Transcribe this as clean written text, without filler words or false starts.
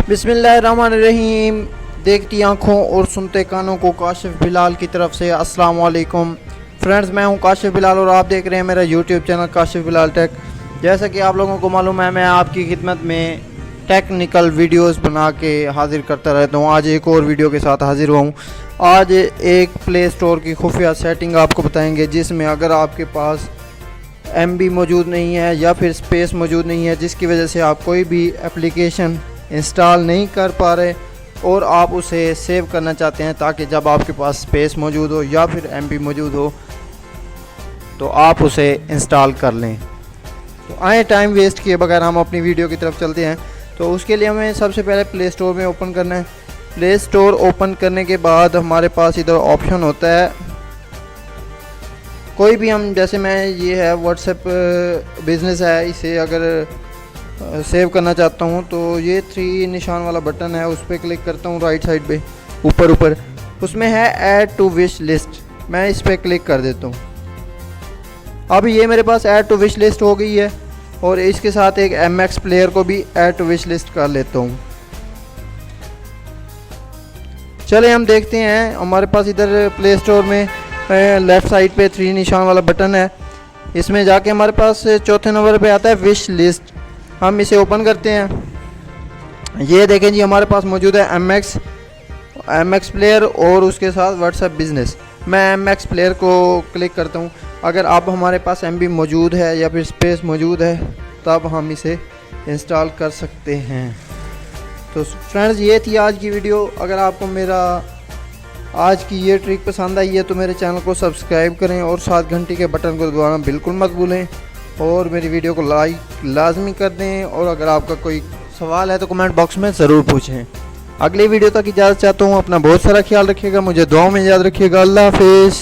बिस्मिल्लाहिर्रहमानिर्रहीम। देखती आँखों और सुनते कानों को काशिफ बिलाल की तरफ से अस्सलाम वालेकुम। फ्रेंड्स, मैं हूं काशिफ बिलाल और आप देख रहे हैं मेरा YouTube channel Kashif Bilal tech. जैसा कि आप लोगों को मालूम है, मैं आपकी खिदमत में टेक्निकल वीडियोस बना के हाजिर करता रहता हूं। आज एक और वीडियो के साथ हाजिर हुआ हूं। आज एक प्ले स्टोर की खुफिया सेटिंग आपको बताएंगे, जिसमें अगर आपके पास MB मौजूद नहीं है या फिर स्पेस मौजूद नहीं है, जिसकी वजह से आप कोई भी एप्लीकेशन इंस्टॉल नहीं कर पा रहे और आप उसे सेव करना चाहते हैं ताकि जब आपके पास स्पेस मौजूद हो या फिर MB मौजूद हो तो आप उसे इंस्टॉल कर लें। तो आए टाइम वेस्ट किए बगैर हम अपनी वीडियो की तरफ चलते हैं। तो उसके लिए हमें सबसे पहले प्ले स्टोर में ओपन करना है। प्ले स्टोर ओपन करने के बाद हमारे पास इधर ऑप्शन होता है कोई भी, हम जैसे मैं ये है व्हाट्सएप बिज़नेस है, इसे अगर सेव करना चाहता हूँ तो ये 3 निशान वाला बटन है, उस पर क्लिक करता हूँ राइट साइड पे ऊपर उसमें है ऐड टू विश लिस्ट। मैं इस पर क्लिक कर देता हूँ। अब ये मेरे पास ऐड टू विश लिस्ट हो गई है और इसके साथ एक MX प्लेयर को भी ऐड टू विश लिस्ट कर लेता हूँ। चले हम देखते हैं। हमारे पास इधर प्ले स्टोर में लेफ़्ट साइड पे 3 निशान वाला बटन है, इसमें जाके हमारे पास चौथे नंबर पे आता है विश लिस्ट। हम इसे ओपन करते हैं। ये देखें जी, हमारे पास मौजूद है MX प्लेयर और उसके साथ व्हाट्सएप बिज़नेस। मैं MX प्लेयर को क्लिक करता हूँ। अगर अब हमारे पास MB मौजूद है या फिर स्पेस मौजूद है तब हम इसे इंस्टॉल कर सकते हैं। तो फ्रेंड्स, ये थी आज की वीडियो। अगर आपको मेरा आज की ये ट्रिक पसंद आई है तो मेरे चैनल को सब्सक्राइब करें और साथ घंटी के बटन को दबाना बिल्कुल मत भूलें और मेरी वीडियो को लाइक लाजमी कर दें। और अगर आपका कोई सवाल है तो कमेंट बॉक्स में ज़रूर पूछें। अगली वीडियो तक इजाज़त चाहता हूँ। अपना बहुत सारा ख्याल रखिएगा, मुझे दुआओं में याद रखिएगा। अल्लाह हाफिज़।